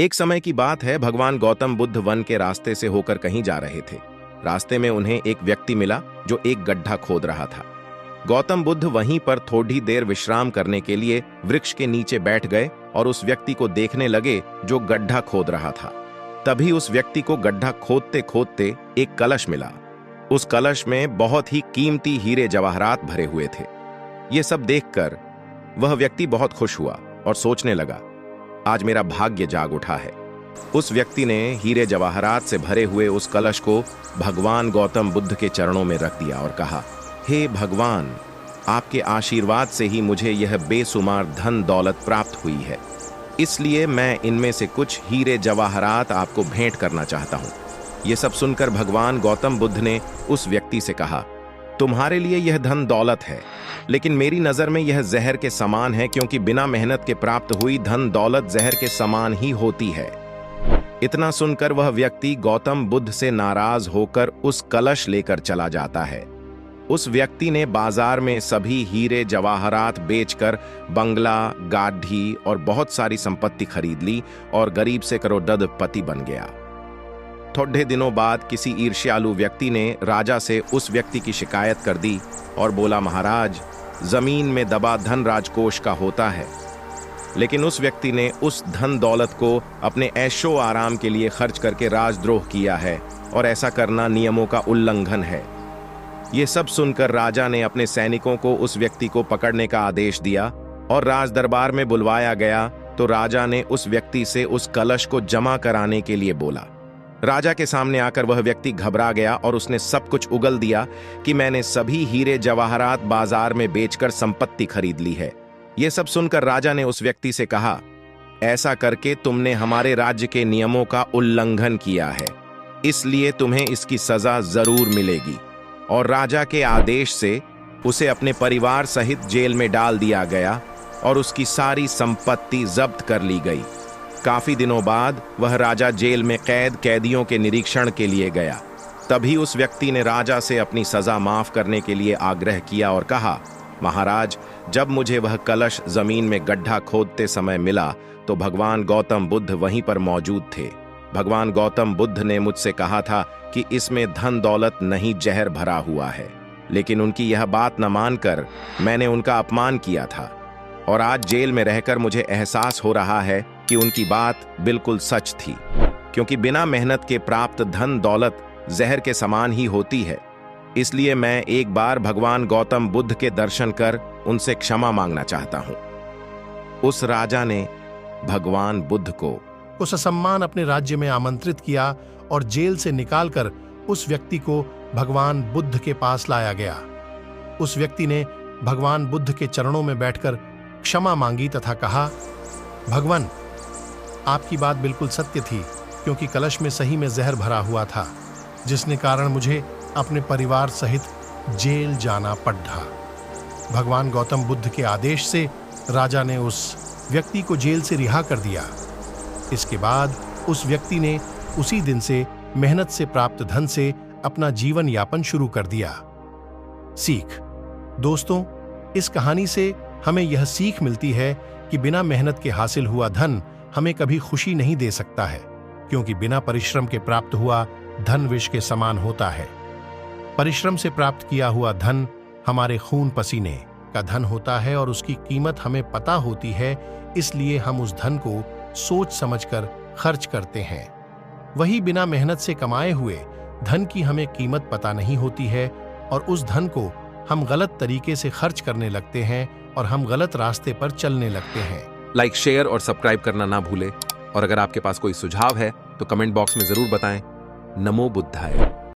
एक समय की बात है, भगवान गौतम बुद्ध वन के रास्ते से होकर कहीं जा रहे थे। रास्ते में उन्हें एक व्यक्ति मिला जो एक गड्ढा खोद रहा था। गौतम बुद्ध वहीं पर थोड़ी देर विश्राम करने के लिए वृक्ष के नीचे बैठ गए और उस व्यक्ति को देखने लगे जो गड्ढा खोद रहा था। तभी उस व्यक्ति को गड्ढा खोदते खोदते एक कलश मिला। उस कलश में बहुत ही कीमती हीरे जवाहरात भरे हुए थे। ये सब देखकर वह व्यक्ति बहुत खुश हुआ और सोचने लगा, आज मेरा भाग्य जाग उठा है। उस व्यक्ति ने हीरे जवाहरात से भरे हुए उस कलश को भगवान गौतम बुद्ध के चरणों में रख दिया और कहा, हे भगवान, आपके आशीर्वाद से ही मुझे यह बेशुमार धन दौलत प्राप्त हुई है, इसलिए मैं इनमें से कुछ हीरे जवाहरात आपको भेंट करना चाहता हूँ। ये सब सुनकर भगवान गौतम बुद्ध ने उस व्यक्ति से कहा, तुम्हारे लिए यह धन दौलत है, लेकिन मेरी नज़र में यह जहर के समान है, क्योंकि बिना मेहनत के प्राप्त हुई धन दौलत जहर के समान ही होती है। इतना सुनकर वह व्यक्ति गौतम बुद्ध से नाराज होकर उस कलश लेकर चला जाता है। उस व्यक्ति ने बाजार में सभी हीरे जवाहरात बेचकर बंगला, गाड़ी और बहुत सारी संपत्ति खरीद ली और गरीब से करोड़पति बन गया। थोड़े दिनों बाद किसी ईर्ष्यालु व्यक्ति ने राजा से उस व्यक्ति की शिकायत कर दी और बोला, महाराज, जमीन में दबा धन राजकोष का होता है, लेकिन उस व्यक्ति ने उस धन दौलत को अपने ऐशो आराम के लिए खर्च करके राजद्रोह किया है और ऐसा करना नियमों का उल्लंघन है। ये सब सुनकर राजा ने अपने सैनिकों को उस व्यक्ति को पकड़ने का आदेश दिया और राज दरबार में बुलवाया गया तो राजा ने उस व्यक्ति से उस कलश को जमा कराने के लिए बोला। राजा के सामने आकर वह व्यक्ति घबरा गया और उसने सब कुछ उगल दिया कि मैंने सभी हीरे जवाहरात बाजार में बेचकर संपत्ति खरीद ली है। यह सब सुनकर राजा ने उस व्यक्ति से कहा, ऐसा करके तुमने हमारे राज्य के नियमों का उल्लंघन किया है, इसलिए तुम्हें इसकी सजा जरूर मिलेगी। और राजा के आदेश से उसे अपने परिवार सहित जेल में डाल दिया गया और उसकी सारी संपत्ति जब्त कर ली गई। काफी दिनों बाद वह राजा जेल में कैदियों के निरीक्षण के लिए गया। तभी उस व्यक्ति ने राजा से अपनी सजा माफ करने के लिए आग्रह किया और कहा, महाराज, जब मुझे वह कलश जमीन में गड्ढा खोदते समय मिला तो भगवान गौतम बुद्ध वहीं पर मौजूद थे। भगवान गौतम बुद्ध ने मुझसे कहा था कि इसमें धन दौलत नहीं, जहर भरा हुआ है, लेकिन उनकी यह बात न मानकर मैंने उनका अपमान किया था और आज जेल में रहकर मुझे एहसास हो रहा है कि उनकी बात बिल्कुल सच थी, क्योंकि बिना मेहनत के प्राप्त धन दौलत जहर के समान ही होती है। इसलिए मैं एक बार भगवान गौतम बुद्ध के दर्शन कर उनसे क्षमा मांगना चाहता हूं। उस राजा ने भगवान बुद्ध को ससम्मान अपने राज्य में आमंत्रित किया और जेल से निकालकर उस व्यक्ति को भगवान बुद्ध के पास लाया गया। उस व्यक्ति ने भगवान बुद्ध के चरणों में बैठकर क्षमा मांगी तथा कहा, भगवान, आपकी बात बिल्कुल सत्य थी, क्योंकि कलश में सही में जहर भरा हुआ था, जिसने कारण मुझे अपने परिवार सहित जेल जाना पड़ा। भगवान गौतम बुद्ध के आदेश से राजा ने उस व्यक्ति को जेल से रिहा कर दिया। इसके बाद उस व्यक्ति ने उसी दिन से मेहनत से प्राप्त धन से अपना जीवन यापन शुरू कर दिया। सीख। दोस्तों, इस कहानी से हमें यह सीख मिलती है कि बिना मेहनत के हासिल हुआ धन हमें कभी खुशी नहीं दे सकता है, क्योंकि बिना परिश्रम के प्राप्त हुआ धन विष के समान होता है। परिश्रम से प्राप्त किया हुआ धन हमारे खून पसीने का धन होता है और उसकी कीमत हमें पता होती है, इसलिए हम उस धन को सोच समझकर खर्च करते हैं। वही बिना मेहनत से कमाए हुए धन की हमें कीमत पता नहीं होती है और उस धन को हम गलत तरीके से खर्च करने लगते हैं और हम गलत रास्ते पर चलने लगते हैं। लाइक, शेयर और सब्सक्राइब करना ना भूलें और अगर आपके पास कोई सुझाव है तो कमेंट बॉक्स में जरूर बताएं। नमो बुद्धाय।